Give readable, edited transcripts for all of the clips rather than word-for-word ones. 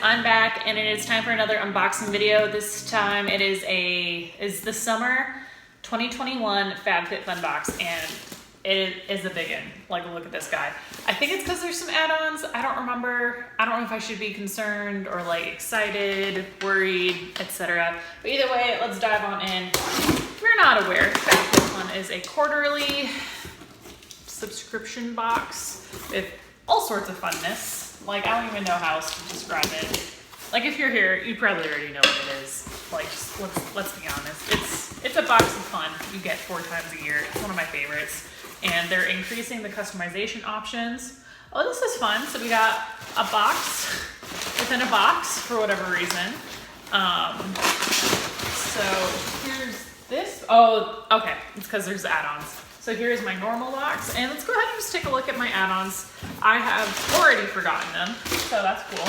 I'm back and it is time for another unboxing video. This time it is the summer 2021 FabFitFun box, and it is a big one. Like, look at this guy. I think it's because there's some add-ons. I don't remember. I don't know if I should be concerned or like excited, worried, etc. But either way, let's dive on in. If you're not aware, FabFitFun is a quarterly subscription box with all sorts of funness. Like, I don't even know how else to describe it. Like, if you're here, you probably already know what it is. Like, just let's be honest. It's a box of fun you get 4 times a year. It's one of my favorites. And they're increasing the customization options. Oh, this is fun. So we got a box within a box for whatever reason. So here's this. Oh, okay. It's because there's add-ons. So here's my normal box, and let's go ahead and just take a look at my add-ons. I have already forgotten them, so that's cool.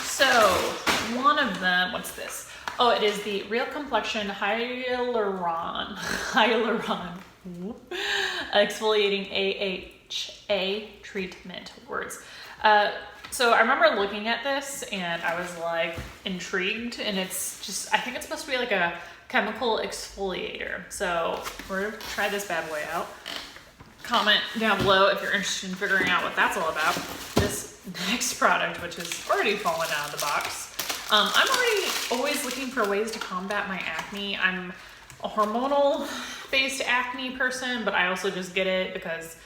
So one of them, what's this? Oh, it is the Real Complexion Hyaluron Exfoliating AHA Treatment. Words. So I remember looking at this, and I was like intrigued, and it's just, I think it's supposed to be like a chemical exfoliator. So we're gonna try this bad boy out. Comment down below if you're interested in figuring out what that's all about. This next product, which has already fallen out of the box. I'm already always looking for ways to combat my acne. I'm a hormonal based acne person, but I also just get it because,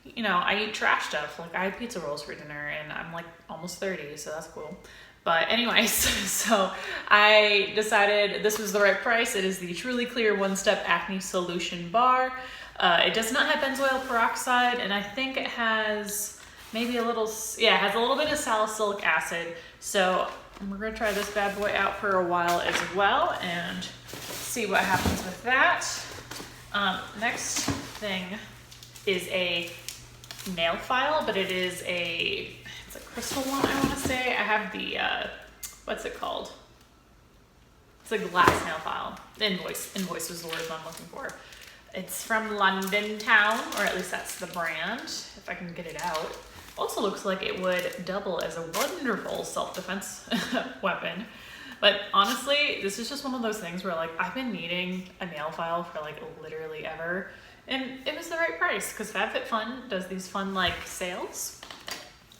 you know, I eat trash stuff. Like, I had pizza rolls for dinner and I'm like almost 30, so that's cool. But anyways, so I decided this was the right price. It is the Truly Clear One-Step Acne Solution Bar. It does not have benzoyl peroxide, and I think it has maybe a little, yeah, it has a little bit of salicylic acid. So we're gonna try this bad boy out for a while as well and see what happens with that. Next thing is a nail file, but it is a crystal one, I want to say. I have the, what's it called? It's a glass nail file. Invoice is the word I'm looking for. It's from London Town, or at least that's the brand, if I can get it out. Also looks like it would double as a wonderful self-defense weapon. But honestly, this is just one of those things where, like, I've been needing a nail file for like literally ever. And it was the right price because FabFitFun does these fun like sales.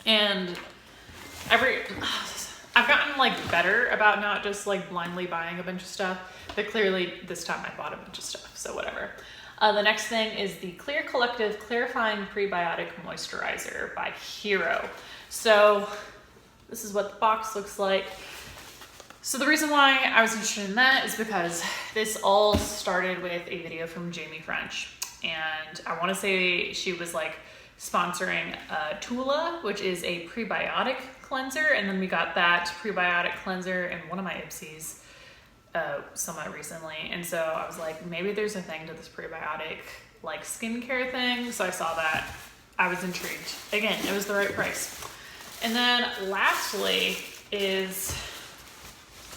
And I've gotten like better about not just like blindly buying a bunch of stuff, but clearly this time I bought a bunch of stuff, so whatever. The next thing is the Clear Collective Clarifying Prebiotic Moisturizer by Hero. So this is what the box looks like. So the reason why I was interested in that is because this all started with a video from Jamie French. And I want to say she was like sponsoring Tula, which is a prebiotic cleanser, and then we got that prebiotic cleanser in one of my Ipsies somewhat recently, and so I was like, maybe there's a thing to this prebiotic like skincare thing. So I saw that, I was intrigued. Again, it was the right price. And then lastly is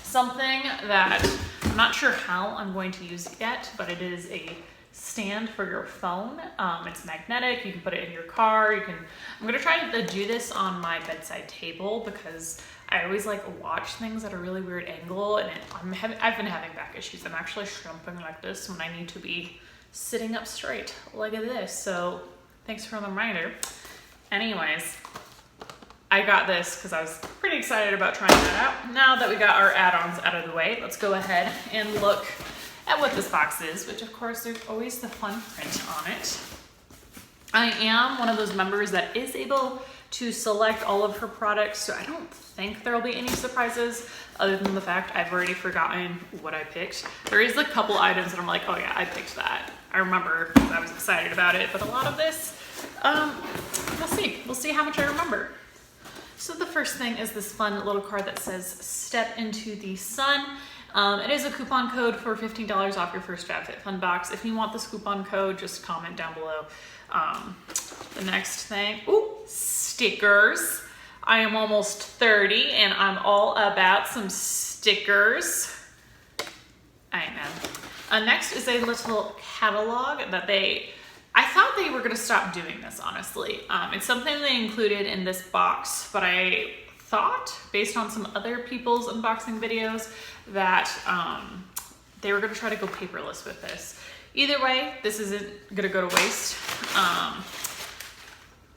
something that I'm not sure how I'm going to use it yet, but it is a stand for your phone. It's magnetic. You can put it in your car. I'm gonna try to do this on my bedside table because I always like watch things at a really weird angle, and I've been having back issues. I'm actually shrimping like this when I need to be sitting up straight like this. So thanks for the reminder. Anyways, I got this because I was pretty excited about trying that out. Now that we got our add-ons out of the way, let's go ahead and look at what this box is, which of course there's always the fun print on it. I am one of those members that is able to select all of her products, so I don't think there'll be any surprises other than the fact I've already forgotten what I picked. There is a couple items that I'm like, oh yeah, I picked that. I remember because I was excited about it, but a lot of this, we'll see how much I remember. So the first thing is this fun little card that says Step Into the Sun. It is a coupon code for $15 off your first FabFitFun box. If you want this coupon code, just comment down below. The next thing, stickers. I am almost 30 and I'm all about some stickers. I am. Next is a little catalog that I thought they were gonna stop doing this, honestly. It's something they included in this box, but I thought, based on some other people's unboxing videos, that they were gonna try to go paperless with this. Either way, this isn't gonna go to waste.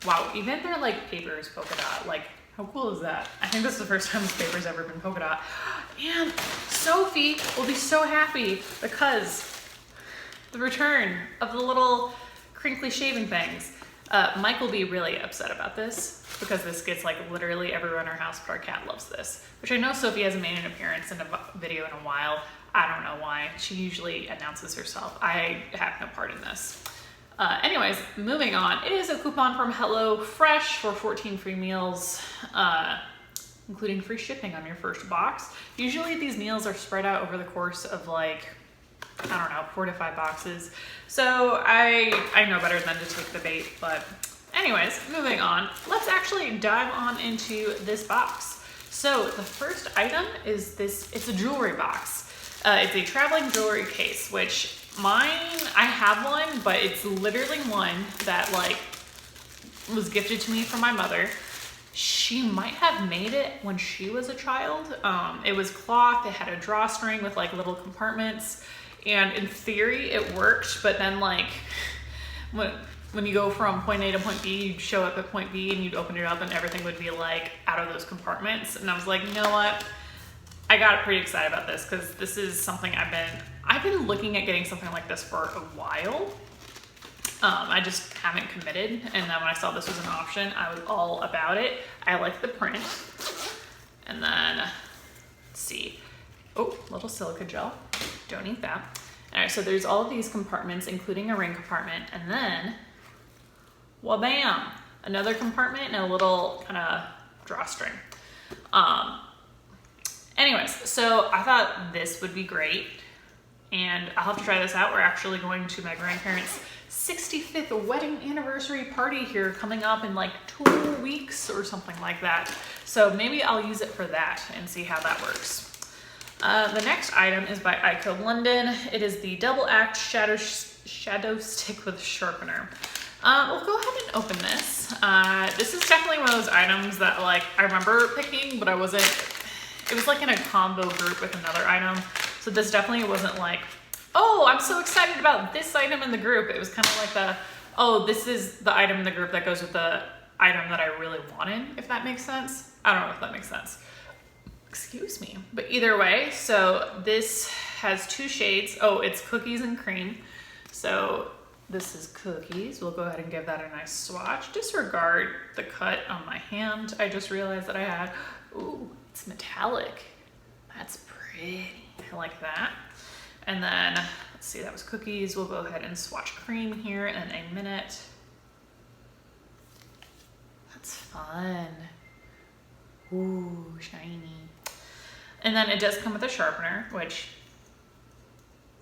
Wow, even their like paper is polka dot. Like, how cool is that? I think this is the first time this paper's ever been polka dot. And Sophie will be so happy because the return of the little crinkly shaving things. Mike will be really upset about this because this gets like literally everyone in our house, but our cat loves this. Which I know Sophie hasn't made an appearance in a video in a while. I don't know why. She usually announces herself. I have no part in this. Anyways, moving on. It is a coupon from HelloFresh for 14 free meals, including free shipping on your first box. Usually these meals are spread out over the course of like, I don't know, 4 to 5 boxes. So I know better than to take the bait, but anyways, moving on. Let's actually dive on into this box. So the first item is this, it's a jewelry box. It's a traveling jewelry case, which mine, I have one, but it's literally one that like was gifted to me from my mother. She might have made it when she was a child. It was cloth, it had a drawstring with like little compartments, and in theory it worked, but then like when you go from point A to point B, you'd show up at point B and you'd open it up and everything would be like out of those compartments. And I was like, you know what? I got pretty excited about this because this is something I've been looking at getting something like this for a while. I just haven't committed, and then when I saw this was an option, I was all about it. I like the print. And then, let's see. Oh, little silica gel. Don't need that. All right, so there's all of these compartments, including a ring compartment, and then, wha-bam, another compartment and a little kind of drawstring. Anyways, so I thought this would be great, and I'll have to try this out. We're actually going to my grandparents' 65th wedding anniversary party here coming up in like 2 weeks or something like that. So maybe I'll use it for that and see how that works. The next item is by Ikea London. It is the Double Act Shadow Stick with Sharpener. We'll go ahead and open this. This is definitely one of those items that like I remember picking, but I wasn't, it was like in a combo group with another item. So this definitely wasn't like, oh, I'm so excited about this item in the group. It was kind of like the, oh, this is the item in the group that goes with the item that I really wanted, if that makes sense. I don't know if that makes sense. Excuse me. But either way, so this has 2 shades. Oh, it's cookies and cream. So this is cookies. We'll go ahead and give that a nice swatch. Disregard the cut on my hand. I just realized that I had, ooh, it's metallic. That's pretty. I like that. And then, let's see, that was cookies. We'll go ahead and swatch cream here in a minute. That's fun. Ooh, shiny. And then it does come with a sharpener, which,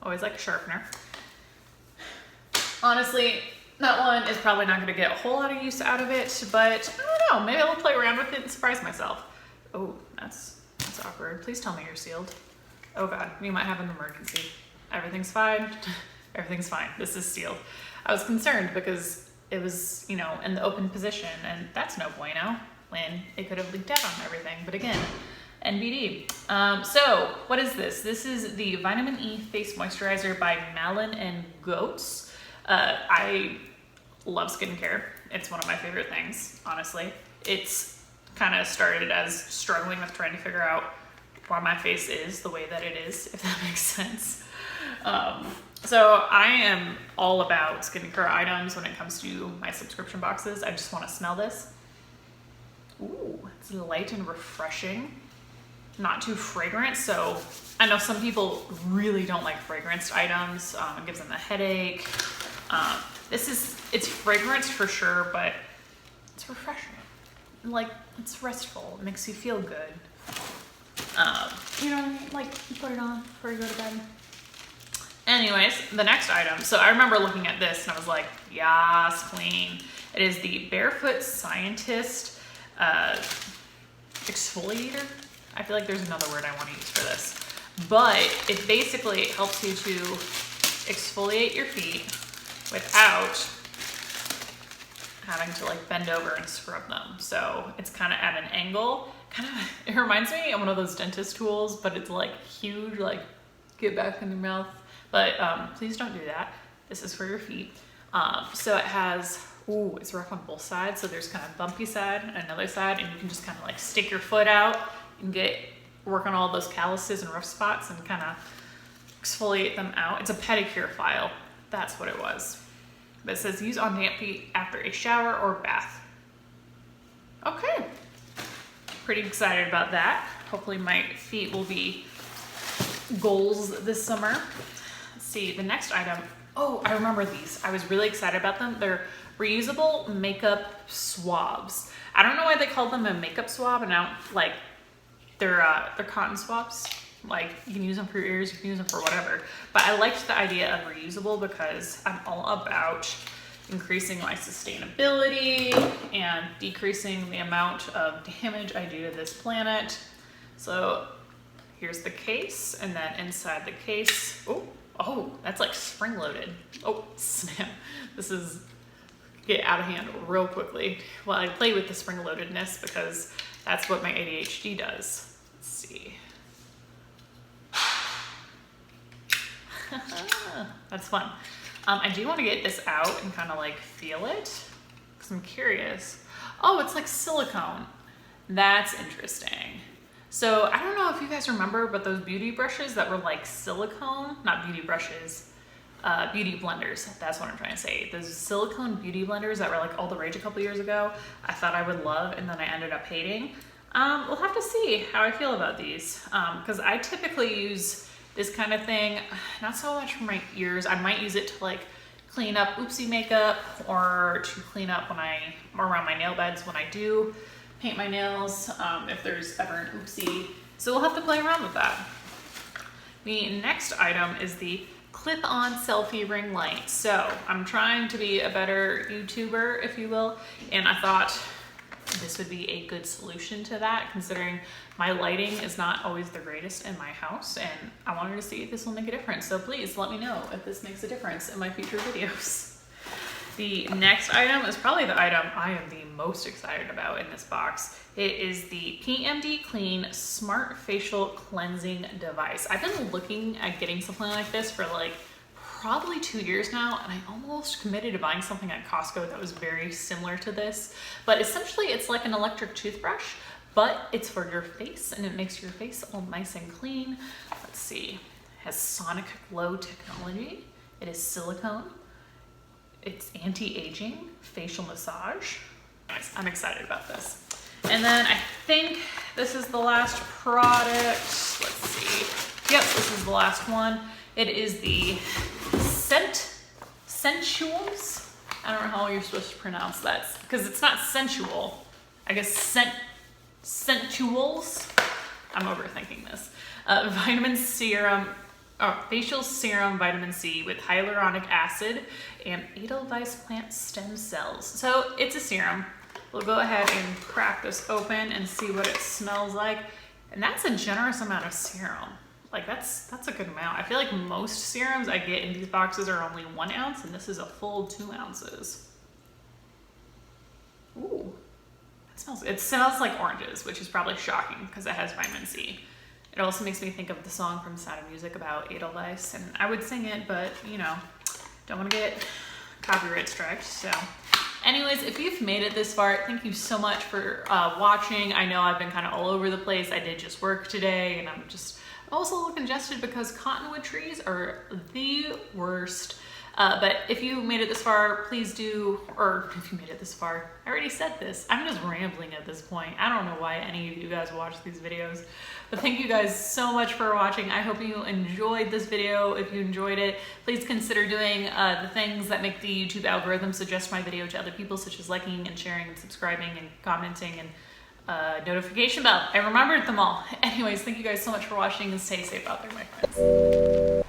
always like a sharpener. Honestly, that one is probably not gonna get a whole lot of use out of it, but I don't know, maybe I'll play around with it and surprise myself. Oh, that's awkward. Please tell me you're sealed. Oh God, we might have an emergency. Everything's fine. Everything's fine. This is sealed. I was concerned because it was, you know, in the open position, and that's no bueno when it could have leaked out on everything. But again, NBD. So what is this? This is the Vitamin E Face Moisturizer by Malin and Goetz. I love skincare. It's one of my favorite things, honestly. It's kind of started as struggling with trying to figure out why my face is the way that it is, if that makes sense. So I am all about skincare items when it comes to my subscription boxes. I just want to smell this. Ooh, it's light and refreshing. Not too fragrant, so I know some people really don't like fragranced items. It gives them a headache. It's fragrance for sure, but it's refreshing. Like, it's restful. It makes you feel good. You know, like you put it on before you go to bed. Anyways, the next item. So I remember looking at this and I was like, yas, queen. It is the Barefoot Scientist exfoliator. I feel like there's another word I want to use for this. But it basically helps you to exfoliate your feet without having to like bend over and scrub them. So it's kind of at an angle. It reminds me of one of those dentist tools, but it's like huge, like get back in your mouth. But please don't do that. This is for your feet. So it has, ooh, it's rough on both sides. So there's kind of bumpy side and another side, and you can just kind of like stick your foot out and work on all those calluses and rough spots and kind of exfoliate them out. It's a pedicure file. That's what it was. But it says use on damp feet after a shower or bath. Okay. Pretty excited about that. Hopefully my feet will be goals this summer. Let's see, the next item. Oh, I remember these. I was really excited about them. They're reusable makeup swabs. I don't know why they called them a makeup swab, and now like they're cotton swabs. Like you can use them for your ears, you can use them for whatever. But I liked the idea of reusable because I'm all about increasing my sustainability and decreasing the amount of damage I do to this planet. So here's the case, and then inside the case, oh, that's like spring loaded. Oh, snap. This is get out of hand real quickly. Well, I play with the spring loadedness because that's what my ADHD does. Let's see. That's fun. I do want to get this out and kind of like feel it because I'm curious. Oh, it's like silicone. That's interesting. So I don't know if you guys remember, but those beauty brushes that were like silicone, not beauty brushes, beauty blenders. That's what I'm trying to say. Those silicone beauty blenders that were like all the rage a couple years ago, I thought I would love, and then I ended up hating. We'll have to see how I feel about these because I typically use this kind of thing, not so much for my ears. I might use it to like clean up oopsie makeup or to clean up around my nail beds when I do paint my nails, if there's ever an oopsie. So we'll have to play around with that. The next item is the clip-on selfie ring light. So I'm trying to be a better YouTuber, if you will, and I thought this would be a good solution to that, considering my lighting is not always the greatest in my house, and I wanted to see if this will make a difference. So please let me know if this makes a difference in my future videos. The next item is probably the item I am the most excited about in this box. It is the PMD Clean Smart Facial Cleansing Device. I've been looking at getting something like this for like probably 2 years now, and I almost committed to buying something at Costco that was very similar to this. But essentially it's like an electric toothbrush, but it's for your face, and it makes your face all nice and clean. Let's see, it has sonic glow technology. It is silicone. It's anti-aging facial massage. Nice. I'm excited about this. And then I think this is the last product. Let's see. Yep, this is the last one. It is the Sensuals. I don't know how you're supposed to pronounce that because it's not sensual. I guess Sensuals. I'm overthinking this. Vitamin serum. Facial serum vitamin C with hyaluronic acid and Edelweiss plant stem cells. So it's a serum. We'll go ahead and crack this open and see what it smells like. And that's a generous amount of serum. Like that's a good amount. I feel like most serums I get in these boxes are only 1 ounce, and this is a full 2 ounces. Ooh, it smells like oranges, which is probably shocking because it has vitamin C. It also makes me think of the song from Sound of Music about Edelweiss, and I would sing it, but you know, don't want to get copyright striked. So anyways, if you've made it this far, thank you so much for watching. I know I've been kind of all over the place. I did just work today, and I'm also a little congested because cottonwood trees are the worst. But if you made it this far, please do, or if you made it this far, I already said this. I'm just rambling at this point. I don't know why any of you guys watch these videos, but thank you guys so much for watching. I hope you enjoyed this video. If you enjoyed it, please consider doing the things that make the YouTube algorithm suggest my video to other people, such as liking and sharing and subscribing and commenting and notification bell. I remembered them all. Anyways, thank you guys so much for watching, and stay safe out there, my friends.